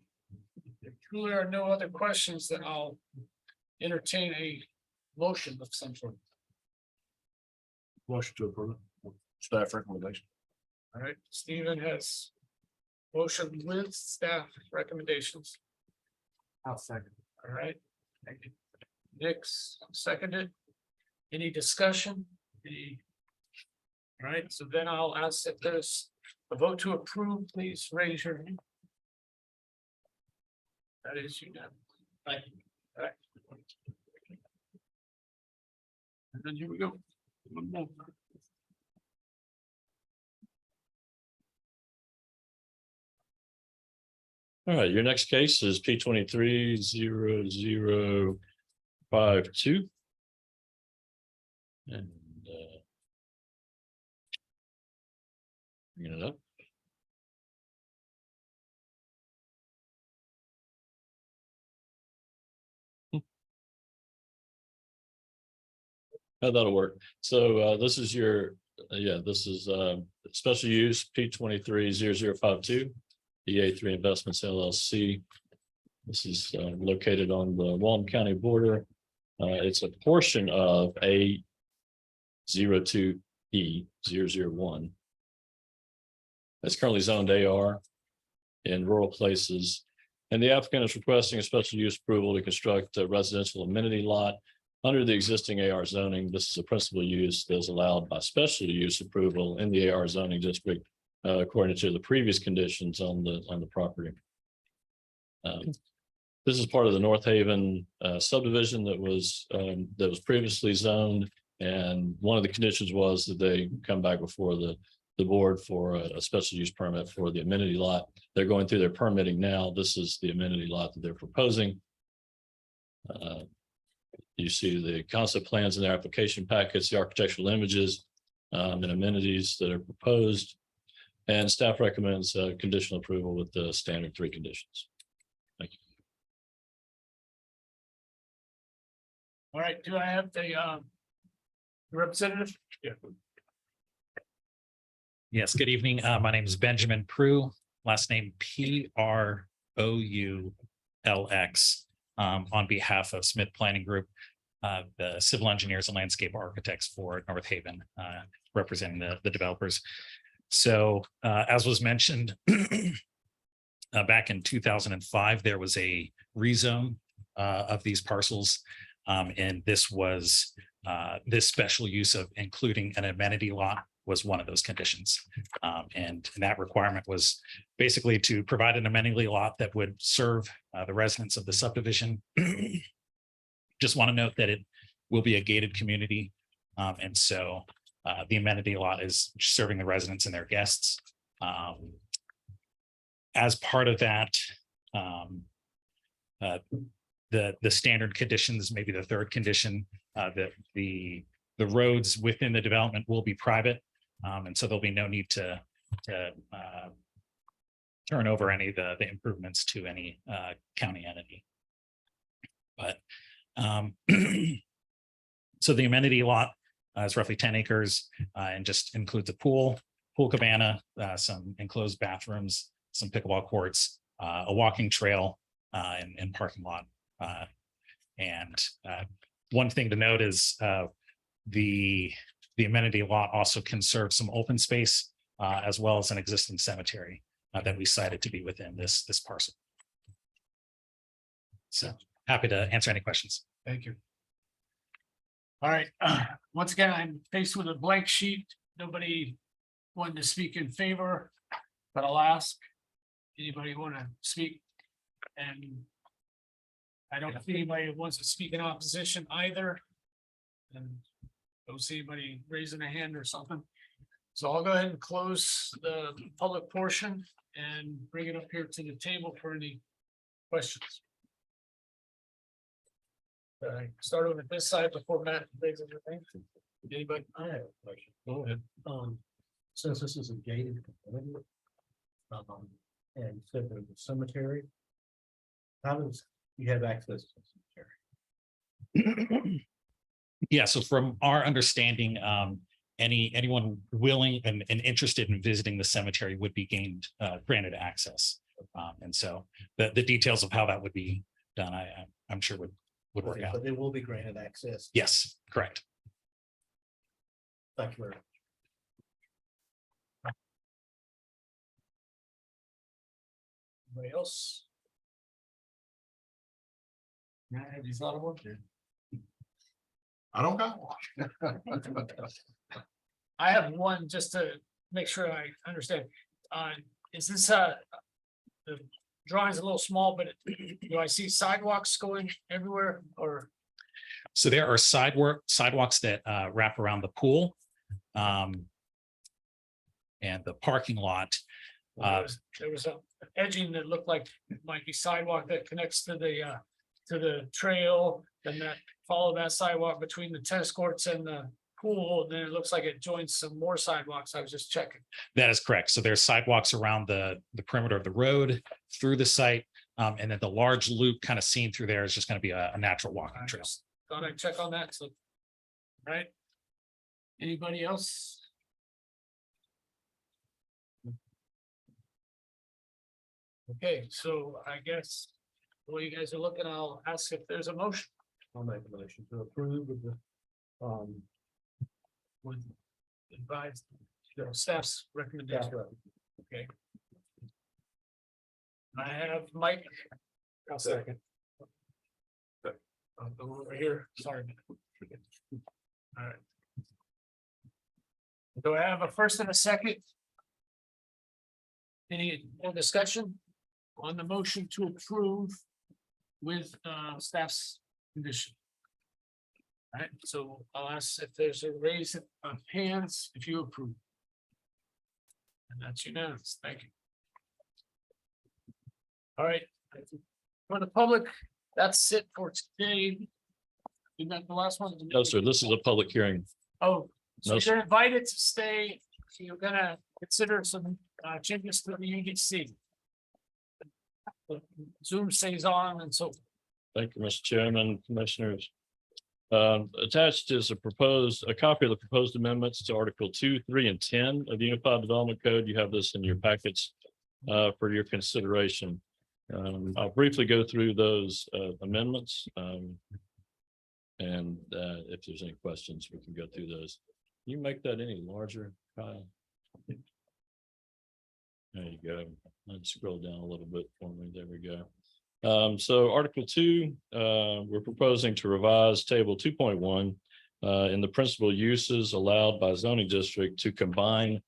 If truly are no other questions, then I'll entertain a motion of some sort. Motion to approve. Staff recommendation. All right, Stephen has motion with staff recommendations. I'll second. All right. Thank you. Nick's seconded. Any discussion? Any? All right, so then I'll ask if there's a vote to approve, please raise your hand. That is unanimous. Thank you. All right. And then here we go. One more. All right, your next case is P 230052. And bringing it up. That'll work. So this is your, this is special use P 230052. EA3 Investments LLC. This is located on the Walton County border. It's a portion of A02E001. It's currently zoned AR in rural places. And the applicant is requesting a special use approval to construct a residential amenity lot under the existing AR zoning. This is a principal use that is allowed by special use approval in the AR zoning district, according to the previous conditions on the property. This is part of the North Haven subdivision that was previously zoned, and one of the conditions was that they come back before the board for a special use permit for the amenity lot. They're going through their permitting now. This is the amenity lot that they're proposing. You see the concept plans in their application packets, the architectural images, and amenities that are proposed. And staff recommends conditional approval with the standard 3 conditions. Thank you. All right, do I have the representative? Yeah. Yes, good evening. My name is Benjamin Prue, last name Proulx, on behalf of Smith Planning Group, the civil engineers and landscape architects for North Haven, representing the developers. So as was mentioned, back in 2005, there was a rezone of these parcels. And this was this special use of including an amenity lot was one of those conditions. And that requirement was basically to provide an amenity lot that would serve the residents of the subdivision. Just want to note that it will be a gated community. And so the amenity lot is serving the residents and their guests. As part of that, the standard conditions, maybe the third condition, that the roads within the development will be private. And so there'll be no need to turn over any of the improvements to any county entity. But so the amenity lot It's roughly 10 acres and just includes a pool cabana, some enclosed bathrooms, some pickleball courts, a walking trail, and parking lot. And one thing to note is the amenity lot also can serve some open space as well as an existing cemetery that we cited to be within this parcel. So happy to answer any questions. Thank you. All right, once again, I'm faced with a blank sheet. Nobody wanted to speak in favor, but I'll ask. Anybody want to speak? And I don't see anybody who wants to speak in opposition either. And don't see anybody raising a hand or something. So I'll go ahead and close the public portion and bring it up here to the table for any questions. Start over this side before Matt raises your thing. Anybody? I have a question. Go ahead. Since this is a gated community. And said there's a cemetery. How does you have access to the cemetery? Yeah, so from our understanding, anyone willing and interested in visiting the cemetery would be granted access. And so the details of how that would be done, I'm sure would work out. But they will be granted access. Yes, correct. Thank you very much. Anybody else? Yeah, have you thought of one? I don't got one. I have one just to make sure I understand. Is this the drawing's a little small, but do I see sidewalks going everywhere or? So there are sidewalks that wrap around the pool. And the parking lot. There was a edging that looked like it might be sidewalk that connects to the trail, then that follow that sidewalk between the tennis courts and the pool, and then it looks like it joins some more sidewalks. I was just checking. That is correct. So there's sidewalks around the perimeter of the road through the site. And then the large loop kind of seen through there is just going to be a natural walking I trail. just thought I'd check on that. So, right. Anybody else? Okay, so I guess while you guys are looking, I'll ask if there's a motion. I'll make a motion to approve of the With advised, staff's recommendation. Okay. I have Mike. I'll second. I'll go over here, sorry. All right. Do I have a first and a second? Any more discussion on the motion to approve with staff's condition? All right, so I'll ask if there's a raise of hands if you approve. And that's unanimous, thank you. All right, for the public, that's it for today. You got the last one? No, sir, this is a public hearing. Oh, so No, you're invited to stay. You're gonna consider some changes to the UDC. Zoom stays on and so. Thank you, Mr. Chairman, Commissioners. Attached is a copy of the proposed amendments to Article 2, 3, and 10 of the Unified Development Code. You have this in your packets for your consideration. I'll briefly go through those amendments. And if there's any questions, we can go through those. Can you make that any larger, Kyle? There you go. I'll scroll down a little bit for me. There we go. So Article 2, we're proposing to revise Table 2.1 in the principal uses allowed by zoning district to combine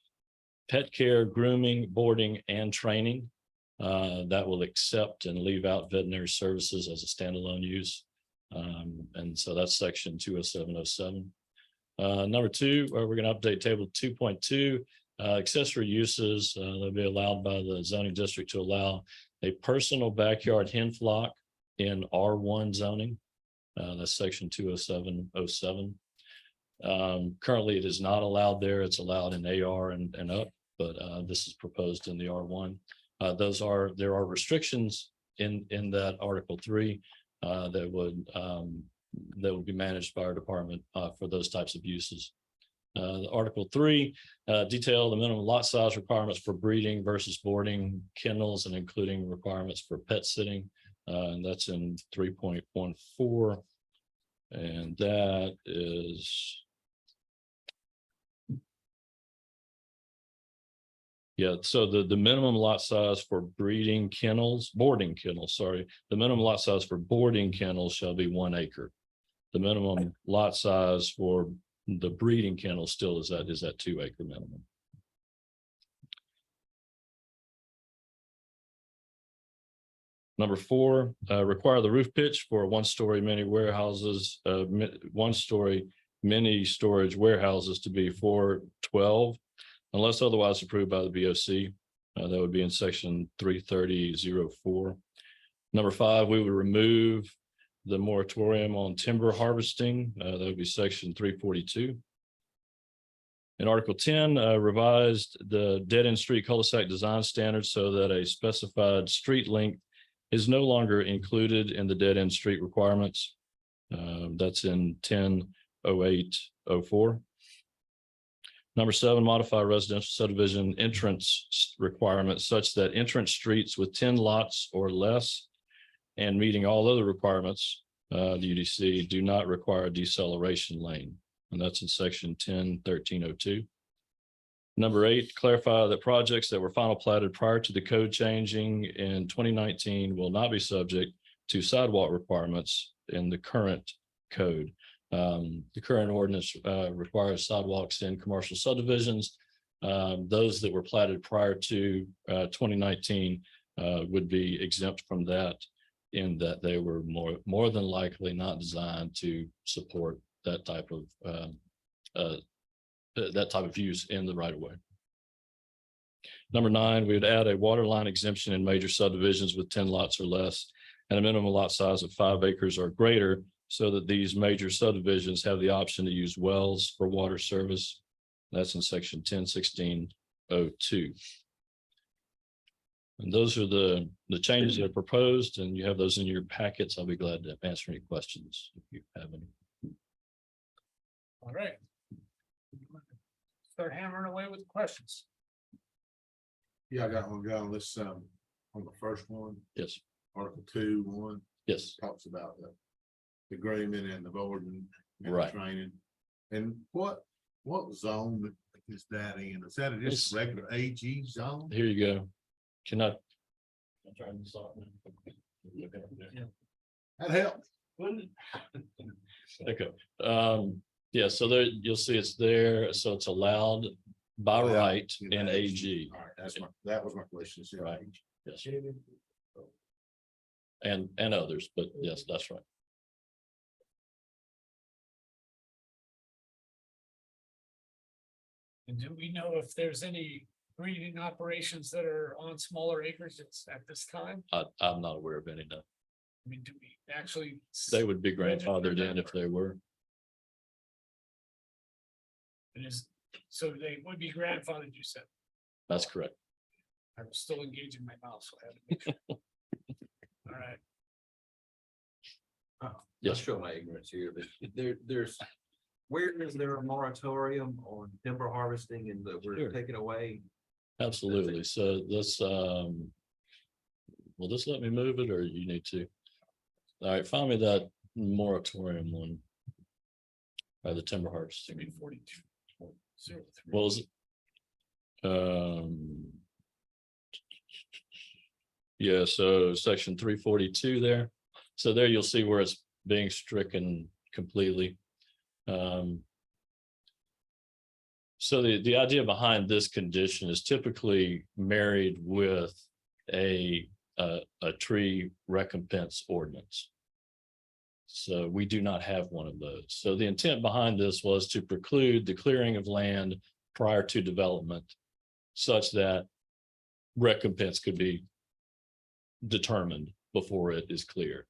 pet care, grooming, boarding, and training. That will accept and leave out veterinary services as a standalone use. And so that's section 20707. Number 2, we're going to update Table 2.2. Accessory uses, they'll be allowed by the zoning district to allow a personal backyard hen flock in R1 zoning. That's section 20707. Currently, it is not allowed there. It's allowed in AR and up, but this is proposed in the R1. There are restrictions in that Article 3 that would that would be managed by our department for those types of uses. Article 3, detail the minimum lot size requirements for breeding versus boarding kennels and including requirements for pet sitting. And that's in 3.14. And that is. Yeah, so the minimum lot size for boarding kennels, sorry, the minimum lot size for boarding kennels shall be 1 acre. The minimum lot size for the breeding kennel still is that 2 acre minimum. Number 4, require the roof pitch for 1-story mini warehouses, 1-story mini storage warehouses to be 412, unless otherwise approved by the BOC. That would be in section 330.04. Number 5, we would remove the moratorium on timber harvesting. That would be section 342. In Article 10, revised the dead-end street cul-de-sac design standards so that a specified street length is no longer included in the dead-end street requirements. That's in 10.08.04. Number 7, modify residential subdivision entrance requirements such that entrance streets with 10 lots or less and meeting all other requirements, the UDC do not require a deceleration lane. And that's in section 10.13.02. Number 8, clarify that projects that were final platted prior to the code changing in 2019 will not be subject to sidewalk requirements in the current code. The current ordinance requires sidewalks in commercial subdivisions. Those that were platted prior to 2019 would be exempt from that, in that they were more than likely not designed to support that type of use in the right of way. Number 9, we would add a water line exemption in major subdivisions with 10 lots or less and a minimum lot size of 5 acres or greater, so that these major subdivisions have the option to use wells for water service. That's in section 10.16.02. And those are the changes that are proposed, and you have those in your packets. I'll be glad to answer any questions if you have any. All right. Start hammering away with questions. Yeah, I got one going. Let's, on the first one, Yes, Article 2.1 yes. talks about the agreement and the board and the Right. training. And what zone is that in? Is that just It's- a regular AG zone? Here you go. Can I? I'm trying to stop. That helps. Okay. Yeah, so there, you'll see it's there. So it's allowed by right in AG. All right, that was my question. Is it Right. AG? Yes. And others, but yes, that's right. And do we know if there's any breeding operations that are on smaller acres at this time? I'm not aware of any, no. I mean, do we actually? They would be grandfathered in if they were. It is, so they would be grandfathered, you said. That's correct. I was still engaging my mouth, so I had to make sure. All right. Yes. Show my ignorance here, but where is there a moratorium on timber harvesting and that Sure. we're taking away? Absolutely. So this, will this let me move it or you need to? All right, find me that moratorium one. The timber harvesting. 342. What was it? Yeah, so section 342 there. So there you'll see where it's being stricken completely. So the idea behind this condition is typically married with a tree recompense ordinance. So we do not have one of those. So the intent behind this was to preclude the clearing of land prior to development such that recompense could be determined before it is clear.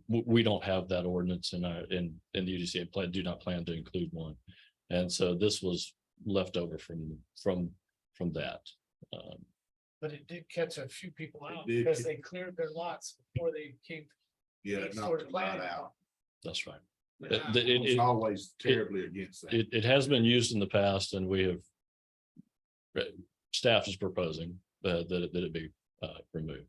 We don't have that ordinance in the UDC. I do not plan to include one. And so this was left over from that. But it did catch a few people out It did. because they cleared their lots before they came. Yeah, Next knocked door a to lot plan. out. That's right. Yeah. It's always terribly against that. It has been used in the past and we have. Staff is proposing that it be removed.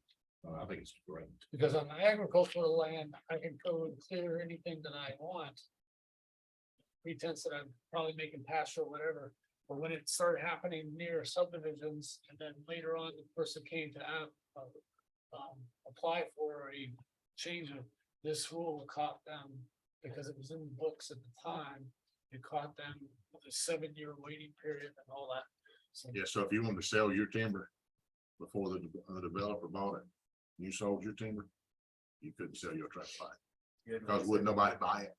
I think it's great. Because on the agricultural land, I can go and clear anything that I want. Pretense that I'm probably making pasture or whatever, but when it started happening near subdivisions, and then later on, the person came to apply for a change of this rule caught them, because it was in the books at the time, it caught them with a 7-year waiting period and all that. So Yeah, so if you wanted to sell your timber before the developer bought it, you sold your timber, you couldn't sell your tract back, because wouldn't nobody buy it.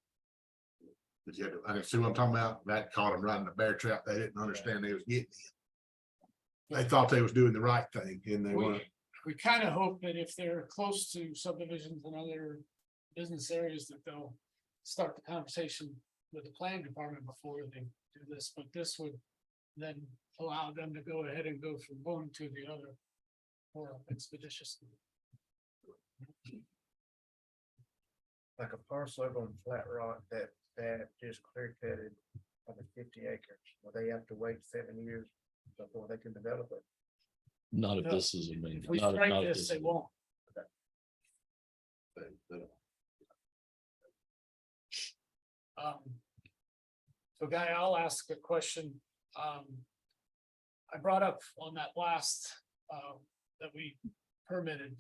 But you had to, I can see what I'm talking about, that caught them right in the bear trap, they didn't understand they was getting in. They thought they was doing the right thing, and they weren't. we kind of hope that if they're close to subdivisions and other business areas, that they'll start the conversation with the planning department before they do this, but this would then allow them to go ahead and go from one to the other more expeditiously. Like a parcel over on Flat Rock that just clear cutted on the 50 acres, will they have to wait 7 years before they can develop it? Not if No. this is a main. If we not if- strike not if this, this they is- won't. So Guy, I'll ask a question. I brought up on that last, that we permitted,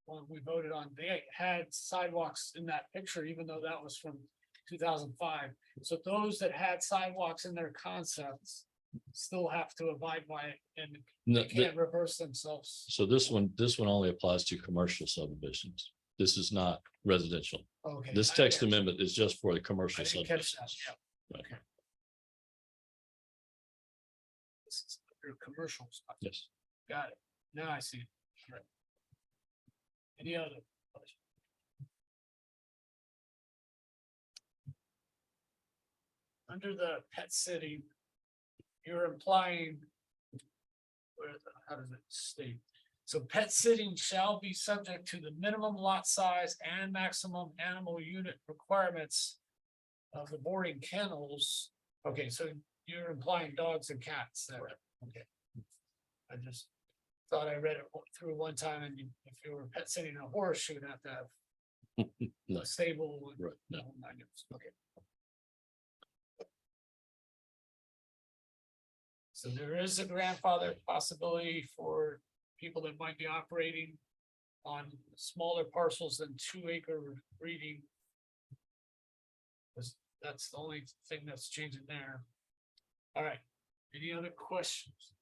one we voted on, they had sidewalks in that picture, even though that was from 2005. So those that had sidewalks in their concepts still have to abide by it and No, they can't reverse themselves. So this one only applies to commercial subdivisions. This is not residential. Okay. This text amendment is just for the commercial I didn't catch that, subdivisions. yeah. Right. Okay. This is your commercials. Yes. Got it. Now I see it. All right. Any other? questions? Under the pet sitting, you're implying. How does it state? So pet sitting shall be subject to the minimum lot size and maximum animal unit requirements of the boarding kennels. Okay, so you're implying dogs and cats there. Okay. I just thought I read it through one time and if you were pet sitting a horse, you would have to have No, a stable. and- right, no. Okay. So there is a grandfather possibility for people that might be operating on smaller parcels than 2-acre breeding. That's the only thing that's changing there. All right, any other questions?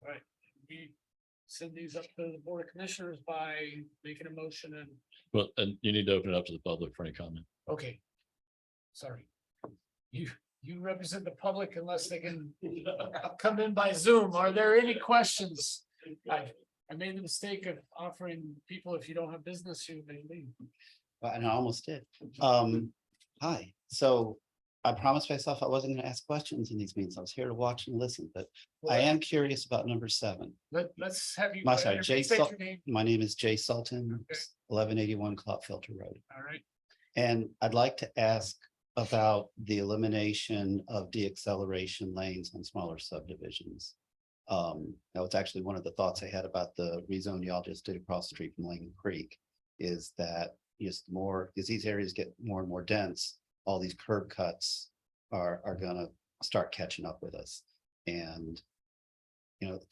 All right, we send these up to the Board of Commissioners by making a motion and, Well, and you need to open it up to the public for any comment. okay. Sorry. You represent the public unless they can come in by Zoom. Are there any questions? I made the mistake of offering people, if you don't have business, you may leave. And I almost did. Hi, so I promised myself I wasn't gonna ask questions in these meetings. I was here to watch and listen, but I am curious about number 7. Let's have you. My sorry, Jay state Sal- your name. My name is Jay Sultan, Okay. 1181 Clot Filter Road. All right, And I'd like to ask about the elimination of deacceleration lanes on smaller subdivisions. That was actually one of the thoughts I had about the rezone y'all just did across the street from Lincoln Creek. Is that just more, as these areas get more and more dense, all these curb cuts are gonna start catching up with us. And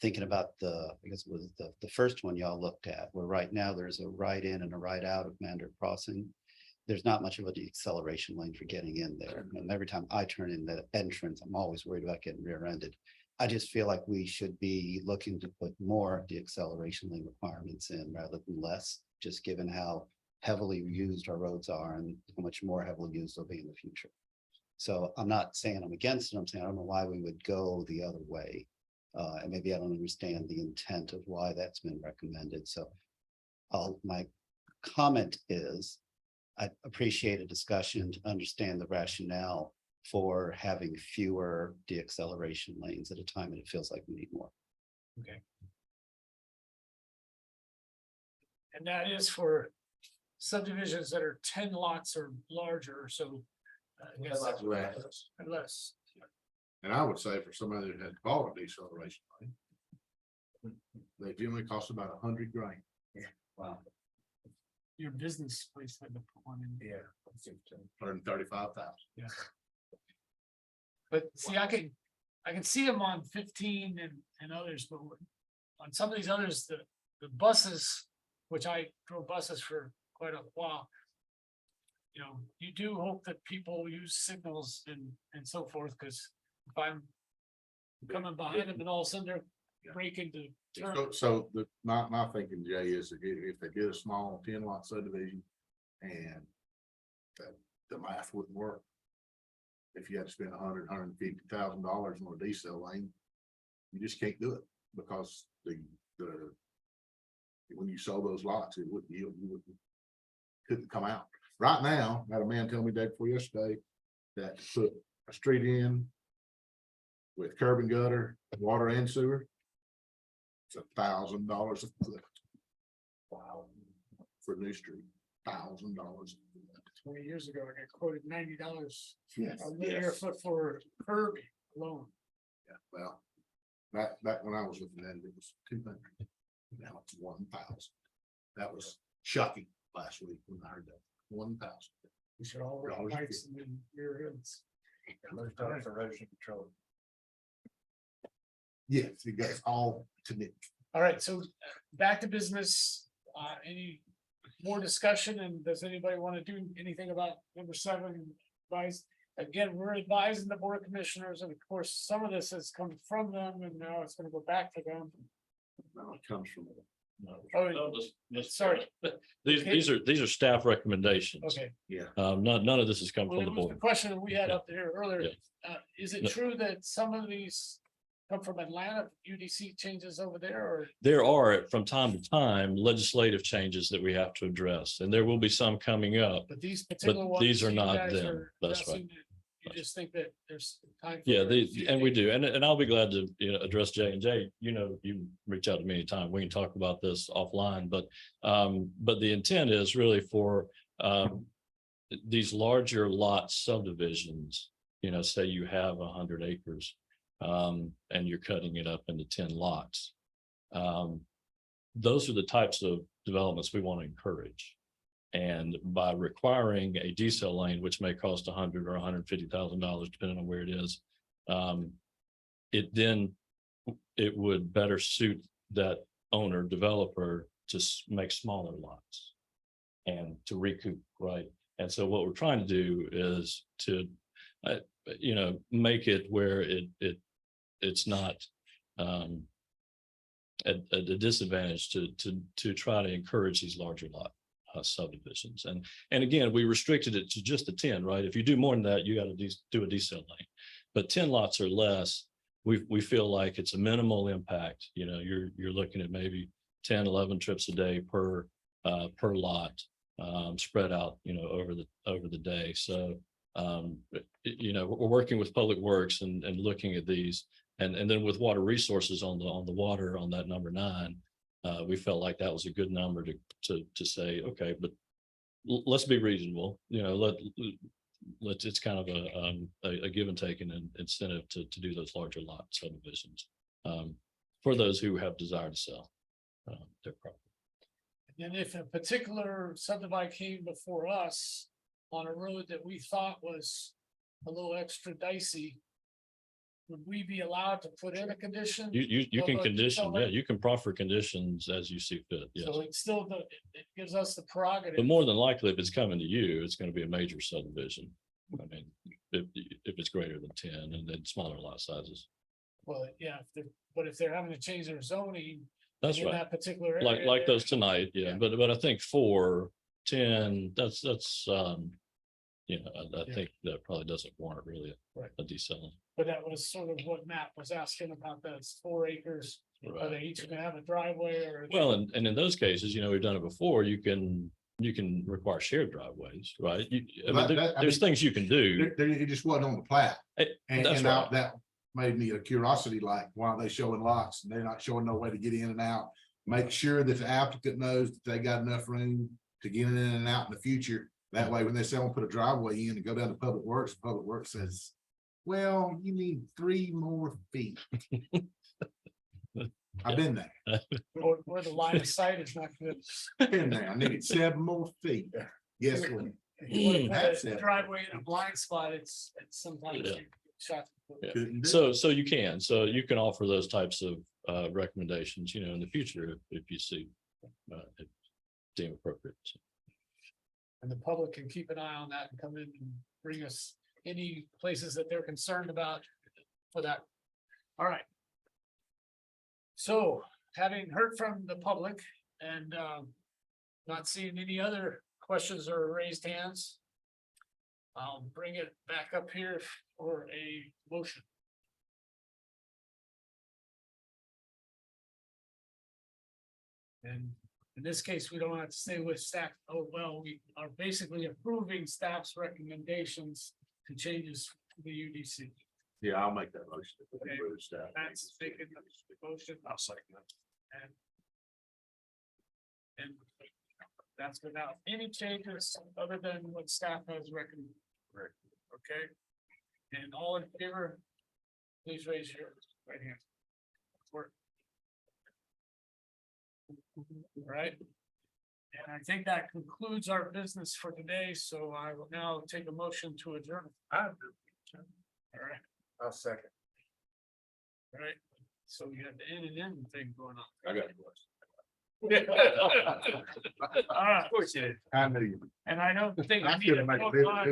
thinking about I guess it was the first one y'all looked at, where right now there's a right in and a right out of Mandarin Crossing. There's not much of a deceleration lane for getting in there. And every time I turn in the entrance, I'm always worried about getting rear-ended. I just feel like we should be looking to put more deacceleration lane requirements in rather than less, just given how heavily used our roads are and how much more heavily used they'll be in the future. So I'm not saying I'm against it. I'm saying I don't know why we would go the other way. And maybe I don't understand the intent of why that's been recommended. So my comment is, I appreciate a discussion to understand the rationale for having fewer deacceleration lanes at a time, and it feels like we need more. okay. And that is for subdivisions that are 10 lots or larger, so. I guess unless, And I would say for somebody that had bought a deceleration lane, they generally cost about $100,000. Wow. your business place had to put one in. Yeah. $135,000. But see, I can see them on 15 and others, but on some of these others, the buses, which I drove buses for quite a while. You know, you do hope that people use signals and so forth, because if I'm coming behind them and all of a sudden they're breaking to turn. So my thinking, Jay, is that if they did a small 10 lot subdivision and that the math wouldn't work. If you had to spend $150,000 on a diesel lane, you just can't do it because when you sold those lots, it wouldn't yield, couldn't come out. Right now, I had a man tell me day before yesterday that to put a street in with curb and gutter, water and sewer, it's $1,000 a foot. Wow. For a new street, $1,000. 20 years ago, I got quoted $90 Yes. a linear foot for curb alone. Yeah, well, back when I was looking at it, it was 200. Now it's 1,000. That was shocking last week when I heard that. 1,000. We should all ride Dollars a bikes and then rear ends. Erosion control. Yes, it goes all to Nick. All right, so back to business. Any more discussion, and does anybody want to do anything about number 7? Advise, again, we're advising the board of commissioners, and of course, some of this has come from them, and now it's gonna go back to them. Now it comes from. Oh, sorry. These are staff recommendations. Okay, None of this has come well, from the it was the board. question that we had up there earlier. Yeah. Is it No. true that some of these come from Atlanta, UDC changes over there, or? There are from time to time legislative changes that we have to address, and there will be some coming up. But these particular ones. these are you not guys them. are That's addressing that You just think that there's time. for Yeah, a they, few and we days. do, and I'll be glad to, address Jay and Jay, you reach out to me anytime, we can talk about this offline, but the intent is really for, these larger lot subdivisions, say you have 100 acres, and you're cutting it up into 10 lots. Those are the types of developments we want to encourage. And by requiring a diesel lane, which may cost $100,000 or $150,000, depending on where it is, it would better suit that owner developer to make smaller lots and to recoup, right? And so what we're trying to do is to, make it where it's not at a disadvantage to try to encourage these larger lot subdivisions. And again, we restricted it to just the 10, right? If you do more than that, you got to do a decel lane. But 10 lots or less, we feel like it's a minimal impact. You're looking at maybe 10, 11 trips a day per lot, spread out, over the day. So we're working with Public Works and looking at these, and then with Water Resources on the water on that number 9. We felt like that was a good number to say, okay, but let's be reasonable, it's kind of a give and take and an incentive to do those larger lot subdivisions for those who have desire to sell their property. And if a particular subdivision came before us on a road that we thought was a little extra dicey, would we be allowed to put in a condition? You can Well, condition, so- you can proffer conditions as you see fit, yes. So it's still, it gives us the prerogative. But more than likely, if it's coming to you, it's going to be a major subdivision. I mean, if it's greater than 10 and then smaller lot sizes. Well, yeah, but if they're having to change their zoning. That's in right. that particular area. Like there, those tonight, yeah, Yeah. but I think 4, 10, that's I Yeah. think that probably doesn't warrant really Right. a decel. But that was sort of what Matt was asking about, those 4 acres. Are Right. they each gonna have a driveway or? Well, and in those cases, we've done it before, you can require shared driveways, right? There's things you can do. It just wasn't on the plat. And That's now right. that made me a curiosity, like, why aren't they showing lots? And they're not showing no way to get in and out. Make sure that the applicant knows that they got enough room to get in and out in the future. That way, when they say, I'm gonna put a driveway in and go down to Public Works says, well, you need 3 more feet. I've been there, Or the line of sight is not good. been there. I needed 7 more feet. Yes, sir. If you wanna put That's a it. driveway in a blind spot, it's sometimes. Yeah. you shot. Yeah. Couldn't do it. So you can offer those types of recommendations, you know, in the future if you see. If deem appropriate. And the public can keep an eye on that and come in and bring us any places that they're concerned about for that. All right. So having heard from the public and not seeing any other questions or raised hands. I'll bring it back up here for a motion. And in this case, we don't have to stay with staff. Oh, well, we are basically approving staff's recommendations to changes to the UDC. Yeah, I'll make that motion. Okay. That's making the motion. I'll second that. And that's without any changes other than what staff has recommended. Right. Okay. And all in favor, please raise your right hand. Work. All right. And I think that concludes our business for today, so I will now take a motion to adjourn. All right, I'll second. all right. So you have the in and in thing going on. I got it. All right, I knew you. and I don't think. I we need should a have made vote it. on-